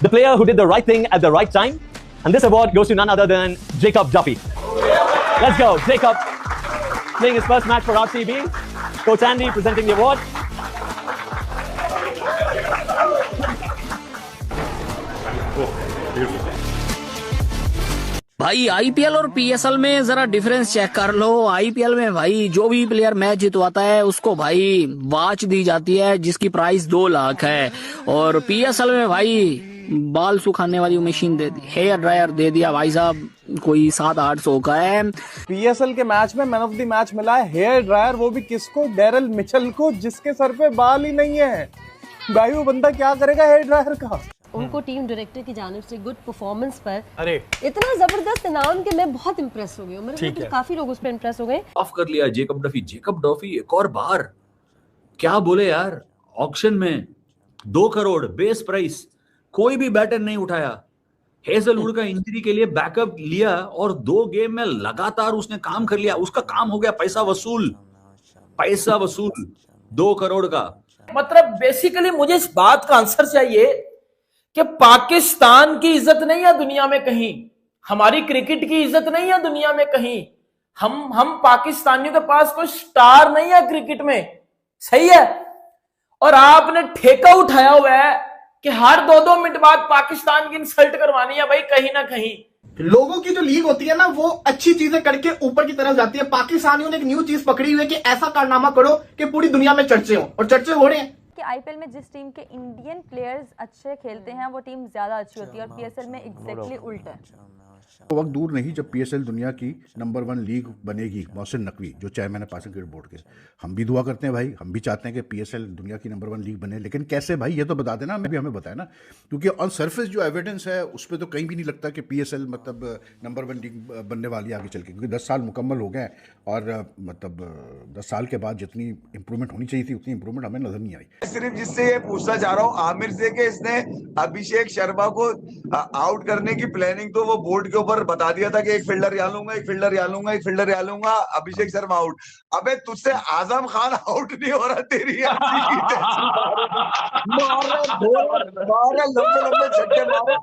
the player who did the right thing at the right time. And this award goes to none other than Jacob Duffy. Let's go, Jacob, playing his first match for RCB. Coach Andy presenting the award. भाई IPL और PSL में जरा difference check कर लो। IPL में भाई जो भी player match जितवाता है उसको भाई वॉच दी जाती है जिसकी प्राइस 2 लाख है, और पीएसएल में भाई बाल सुखाने वाली मशीन दे दी, हेयर ड्रायर दे दिया भाई साहब, कोई 700-800 का है। पीएसएल के मैच में मैन ऑफ द मैच मिला है हेयर ड्रायर, वो भी किसको? डेरिल मिचेल को, जिसके सर पे बाल ही नहीं है। भाई वो बंदा क्या करेगा हेयर ड्रायर का? उनको टीम डायरेक्टर की जानिब से गुड परफॉर्मेंस पर अरे इतना जबरदस्त इनाम कि मैं बहुत इम्प्रेस हो गई हूँ। मेरे को काफी लोग उस पर इम्प्रेस हो गए। ऑफ कर लिया जेकब डफी एक और बार, क्या बोले यार। ऑक्शन में 2 करोड़ बेस प्राइस, कोई भी बैटर नहीं उठाया। हेजलवुड का इंजरी के लिए बैकअप लिया और 2 गेम में लगातार उसने काम कर लिया। उसका काम हो गया पैसा वसूल 2 करोड़ का। मतलब बेसिकली मुझे इस बात का आंसर चाहिए कि पाकिस्तान की इज्जत नहीं है दुनिया में कहीं, हमारी क्रिकेट की इज्जत नहीं है दुनिया में कहीं। हम पाकिस्तानियों के पास कोई स्टार नहीं है क्रिकेट में, सही है। और आपने ठेका उठाया हुआ है कि हर 2-2 मिनट बाद पाकिस्तान की इंसल्ट करवानी है भाई कहीं ना कहीं। लोगों की जो लीग होती है ना, वो अच्छी चीजें करके ऊपर की तरफ जाती है। पाकिस्तानियों ने एक न्यू चीज पकड़ी हुई है कि ऐसा कारनामा करो कि पूरी दुनिया में चर्चे हो, और चर्चे हो रहे हैं कि आईपीएल में जिस टीम के इंडियन प्लेयर्स अच्छे खेलते हैं वो टीम ज्यादा अच्छी होती है, और पीएसएल में एग्जैक्टली उल्टा है। तो वक्त दूर नहीं जब पीएसएल दुनिया की नंबर 1 लीग बनेगी। मोहसिन नकवी जो चेयरमैन है पाकिस्तान क्रिकेट बोर्ड के, हम भी दुआ करते हैं भाई, हम भी चाहते हैं कि पीएसएल दुनिया की नंबर 1 लीग बने। लेकिन कैसे भाई, ये तो बता देना, मैं भी हमें बताया ना, क्योंकि ऑन सरफेस जो एविडेंस है उस पर तो कहीं भी नहीं लगता कि पीएसएल मतलब नंबर 1 लीग बनने वाली है आगे चल के, क्योंकि 10 साल मुकम्मल हो गए और मतलब 10 साल के बाद जितनी इंप्रूवमेंट होनी चाहिए थी उतनी इंप्रूवमेंट हमें नजर नहीं आई। सिर्फ जिससे ये पूछना चाह रहा हूँ आमिर से कि इसने अभिषेक शर्मा को आउट करने की प्लानिंग तो वो बोर्ड के ऊपर बता दिया था कि एक फील्डर यहाँ लूंगा, एक फील्डर यहाँ लूंगा, एक फील्डर यहाँ लूंगा, अभिषेक शर्मा आउट। अबे तुझसे आजम खान आउट नहीं हो रहा, तेरी लंबे लंबे छक्के मारे।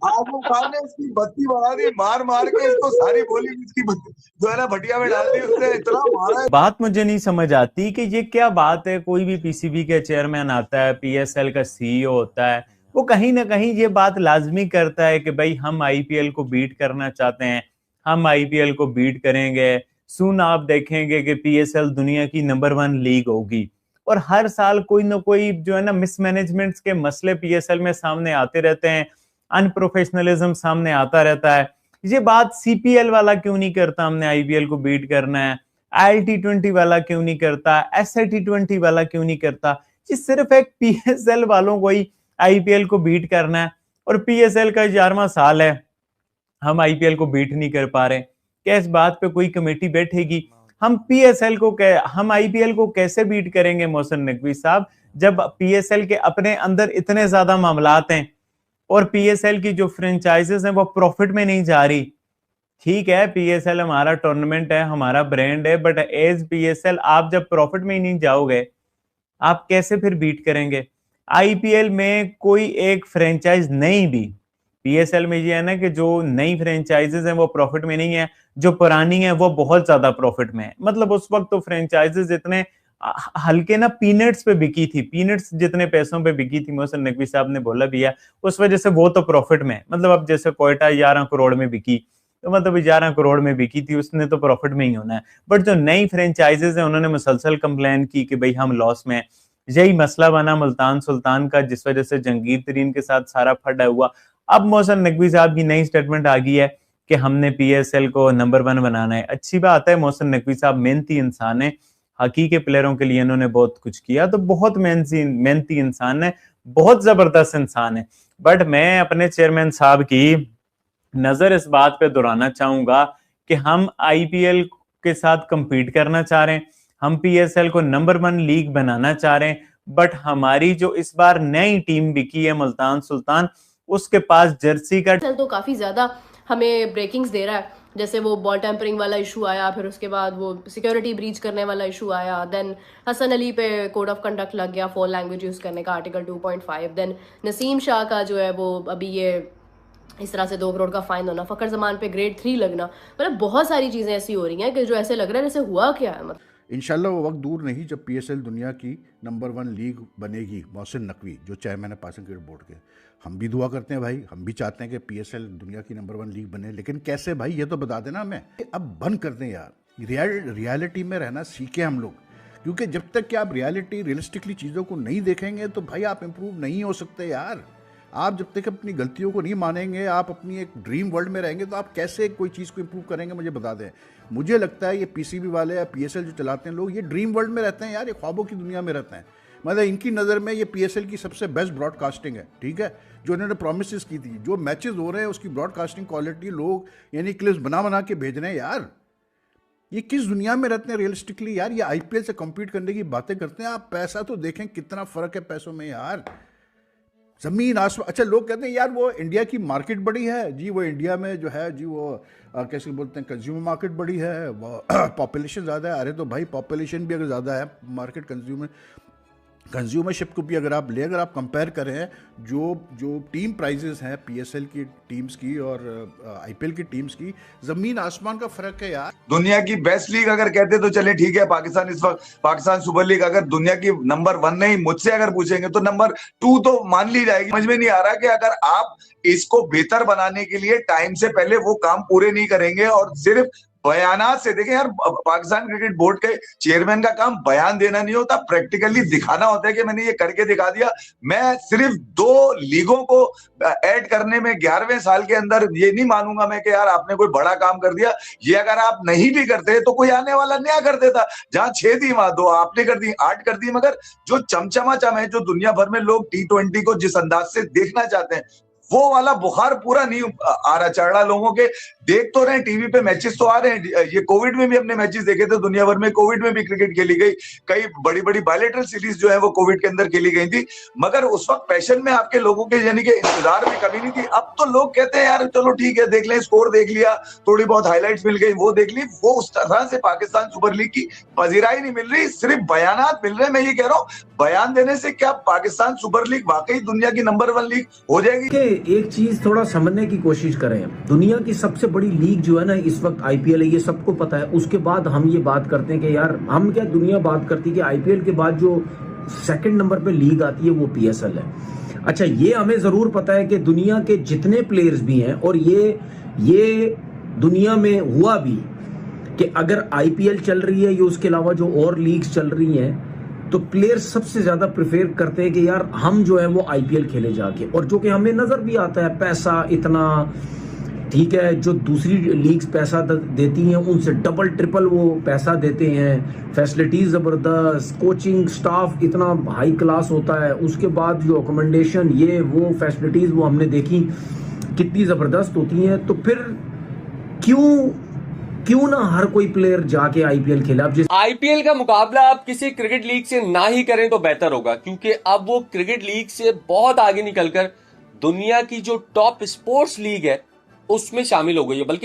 आजम खान ने इसकी बत्ती बढ़ा दी, मार मार के इसको सारी बोली इसकी जो है ना भटिया में डाल दी उसने, इतना मारा। बात मुझे नहीं समझ आती कि ये क्या बात है। कोई भी पीसीबी का चेयरमैन आता है, पीएसएल का सीईओ होता है, वो कहीं ना कहीं ये बात लाजमी करता है कि भाई हम आईपीएल को बीट करना चाहते हैं, हम आईपीएल को बीट करेंगे। सून आप देखेंगे कि पीएसएल दुनिया की नंबर 1 लीग होगी। और हर साल कोई ना कोई जो है ना मिसमैनेजमेंट्स के मसले पीएसएल में सामने आते रहते हैं, अनप्रोफेशनलिज्म सामने आता रहता है। ये बात सीपीएल वाला क्यों नहीं करता, हमने आईपीएल को बीट करना है, ILT20 वाला क्यों नहीं करता, SIT20 वाला क्यों नहीं करता। ये सिर्फ एक पीएसएल वालों को ही आईपीएल को बीट करना है। और पीएसएल का 11वां साल है, हम आईपीएल को बीट नहीं कर पा रहे। क्या इस बात पे कोई कमेटी बैठेगी? हम आईपीएल को कैसे बीट करेंगे मोहसिन नकवी साहब, जब पीएसएल के अपने अंदर इतने ज्यादा मामलात हैं और पीएसएल की जो फ्रेंचाइजेस हैं वो प्रॉफिट में नहीं जा रही। ठीक है, पीएसएल हमारा टूर्नामेंट है, हमारा ब्रांड है, बट एज पीएसएल आप जब प्रॉफिट में ही नहीं जाओगे, आप कैसे फिर बीट करेंगे? आईपीएल में कोई एक फ्रेंचाइज नहीं भी, पीएसएल में ये है ना कि जो नई फ्रेंचाइजेस हैं वो प्रॉफिट में नहीं है, जो पुरानी है वो बहुत ज्यादा प्रॉफिट में है। मतलब उस वक्त तो फ्रेंचाइजेस इतने हल्के ना पीनट्स पे बिकी थी, पीनट्स जितने पैसों पे बिकी थी, मोहसिन नकवी साहब ने बोला भी है, उस वजह से वो तो प्रॉफिट में है। मतलब अब जैसे कोयटा 11 करोड़ में बिकी, तो मतलब 11 करोड़ में बिकी थी, उसने तो प्रॉफिट में ही होना है। बट जो नई फ्रेंचाइजेस हैं उन्होंने मुसलसल कंप्लेन की कि भाई हम लॉस में। यही मसला बना मुल्तान सुल्तान का, जिस वजह से जंगीर तरीन के साथ सारा फटा हुआ। अब मोहसिन नकवी साहब की नई स्टेटमेंट आ गई है कि हमने पीएसएल को नंबर 1 बनाना है। अच्छी बात है, मोहसिन नकवी साहब मेहनती इंसान है, हॉकी के प्लेयरों के लिए इन्होंने बहुत कुछ किया, तो बहुत मेहनती इंसान है, बहुत जबरदस्त इंसान है। बट मैं अपने चेयरमैन साहब की नजर इस बात पे दोहराना चाहूंगा कि हम आईपीएल के साथ कंपीट करना चाह रहे हैं, हम पीएसएल को नंबर 1 लीग बनाना चाह रहे हैं, बट हमारी जो इस बार नई टीम बिकी है मुल्तान सुल्तान, उसके पास जर्सी का तो काफी ज्यादा हमें ब्रेकिंग्स दे रहा है। जैसे वो बॉल टेम्परिंग वाला इशू आया, फिर उसके बाद वो सिक्योरिटी ब्रीच करने वाला इशू आया, देन हसन अली पे कोड ऑफ कंडक्ट लग गया फॉल लैंग्वेज यूज़ करने का, आर्टिकल 2.5, देन नसीम शाह का जो है वो अभी ये इस तरह से 2 करोड़ का फाइन होना, फ़खर जमान पे ग्रेड 3 लगना, मतलब बहुत सारी चीज़ें ऐसी हो रही हैं कि जो ऐसे लग रहा है जैसे हुआ क्या है। मतलब इंशाल्लाह वो वक्त दूर नहीं जब पीएसएल दुनिया की नंबर 1 लीग बनेगी। मोहसिन नकवी जो चेयरमैन है पाकिस्तान क्रिकेट बोर्ड के, हम भी दुआ करते हैं भाई, हम भी चाहते हैं कि पीएसएल दुनिया की नंबर 1 लीग बने, लेकिन कैसे भाई ये तो बता देना हमें। अब बंद कर दें यार, रियलिटी में रहना सीखे हम लोग, क्योंकि जब तक कि आप रियलिस्टिकली चीज़ों को नहीं देखेंगे तो भाई आप इम्प्रूव नहीं हो सकते यार। आप जब तक अपनी गलतियों को नहीं मानेंगे, आप अपनी एक ड्रीम वर्ल्ड में रहेंगे, तो आप कैसे कोई चीज़ को इम्प्रूव करेंगे मुझे बता दें। मुझे लगता है ये पीसीबी वाले या पीएसएल जो चलाते हैं लोग, ये ड्रीम वर्ल्ड में रहते हैं यार, ये ख्वाबों की दुनिया में रहते हैं। मतलब इनकी नज़र में ये पीएसएल की सबसे बेस्ट ब्रॉडकास्टिंग है, ठीक है, जो इन्होंने प्रोमिस की थी, जो मैचेस हो रहे हैं उसकी ब्रॉडकास्टिंग क्वालिटी लोग यानी क्लिप्स बना के भेज रहे हैं यार। ये किस दुनिया में रहते हैं रियलिस्टिकली यार, ये आईपीएल से कम्पीट करने की बातें करते हैं। आप पैसा तो देखें कितना फ़र्क है पैसों में यार, ज़मीन आसमान। अच्छा लोग कहते हैं यार वो इंडिया की मार्केट बड़ी है जी, वो इंडिया में जो है जी वो कैसे बोलते हैं कंज्यूमर मार्केट बड़ी है, वो पॉपुलेशन ज़्यादा है। अरे तो भाई पॉपुलेशन भी अगर ज़्यादा है, मार्केट कंज्यूमरशिप को भी अगर आप कंपेयर करें, जो टीम प्राइजेस हैं पीएसएल की टीम्स की और आईपीएल की टीम्स की, जमीन आसमान का फर्क है यार। दुनिया की बेस्ट लीग अगर कहते तो चले ठीक है, पाकिस्तान इस वक्त पाकिस्तान सुपर लीग अगर दुनिया की नंबर 1 नहीं, मुझसे अगर पूछेंगे तो नंबर 2 तो मान ली जाएगी। समझ में नहीं आ रहा कि अगर आप इसको बेहतर बनाने के लिए टाइम से पहले वो काम पूरे नहीं करेंगे और सिर्फ बयानात से देखें यार, पाकिस्तान क्रिकेट बोर्ड के चेयरमैन का काम बयान देना नहीं होता, प्रैक्टिकली दिखाना होता है कि मैंने ये करके दिखा दिया। मैं सिर्फ 2 लीगों को ऐड करने में 11वें साल के अंदर ये नहीं मानूंगा मैं कि यार आपने कोई बड़ा काम कर दिया। ये अगर आप नहीं भी करते तो कोई आने वाला नया कर देता। जहां 6 थी वहां 2 आपने कर दी, 8 कर दी। मगर जो चमचमाचम है, जो दुनिया भर में लोग T20 को जिस अंदाज से देखना चाहते हैं, वो वाला बुखार पूरा नहीं आ रहा, चढ़ रहा लोगों के। देख तो रहे टीवी पे मैचेस तो आ रहे हैं। ये कोविड में भी अपने मैचेस देखे थे, दुनिया भर में कोविड में भी क्रिकेट खेली गई, कई बड़ी बड़ी बायलैटरल सीरीज जो है वो कोविड के अंदर खेली गई थी। मगर उस वक्त पैशन में आपके लोगों के यानी कि इंतजार में कभी नहीं थी। अब तो लोग कहते हैं यार चलो ठीक है देख लें, स्कोर देख लिया, थोड़ी बहुत हाईलाइट्स मिल गई वो देख ली। वो उस तरह से पाकिस्तान सुपर लीग की पजीराई नहीं मिल रही, सिर्फ बयानात मिल रहे हैं। मैं ये कह रहा हूँ बयान देने से क्या पाकिस्तान सुपर लीग वाकई दुनिया की नंबर 1 लीग हो जाएगी? एक चीज थोड़ा समझने की कोशिश करें, दुनिया की सबसे बड़ी लीग जो है ना इस वक्त आईपीएल है, ये सबको पता है। उसके बाद हम ये बात करते हैं कि यार हम क्या, दुनिया बात करती है कि आईपीएल के बाद जो 2nd नंबर पे लीग आती है वो पीएसएल है। अच्छा ये हमें जरूर पता है कि दुनिया के जितने प्लेयर्स भी हैं, और ये दुनिया में हुआ भी कि अगर आईपीएल चल रही है या उसके अलावा जो और लीग्स चल रही हैं, तो प्लेयर्स सबसे ज्यादा प्रेफर करते हैं कि यार हम जो है वो आईपीएल खेले जाके। और जो कि हमें नजर भी आता है, पैसा इतना ठीक है, जो दूसरी लीग्स पैसा देती हैं उनसे डबल ट्रिपल वो पैसा देते हैं, फैसिलिटीज जबरदस्त, कोचिंग स्टाफ इतना हाई क्लास होता है, उसके बाद जो अकोमोडेशन ये वो फैसिलिटीज वो हमने देखी कितनी जबरदस्त होती हैं। तो फिर क्यों ना हर कोई प्लेयर जाके आईपीएल खेले। अब आईपीएल का मुकाबला आप किसी क्रिकेट लीग से ना ही करें तो बेहतर होगा, क्योंकि अब वो क्रिकेट लीग से बहुत आगे निकलकर दुनिया की जो टॉप स्पोर्ट्स लीग है उसमें शामिल हो गई है। बल्कि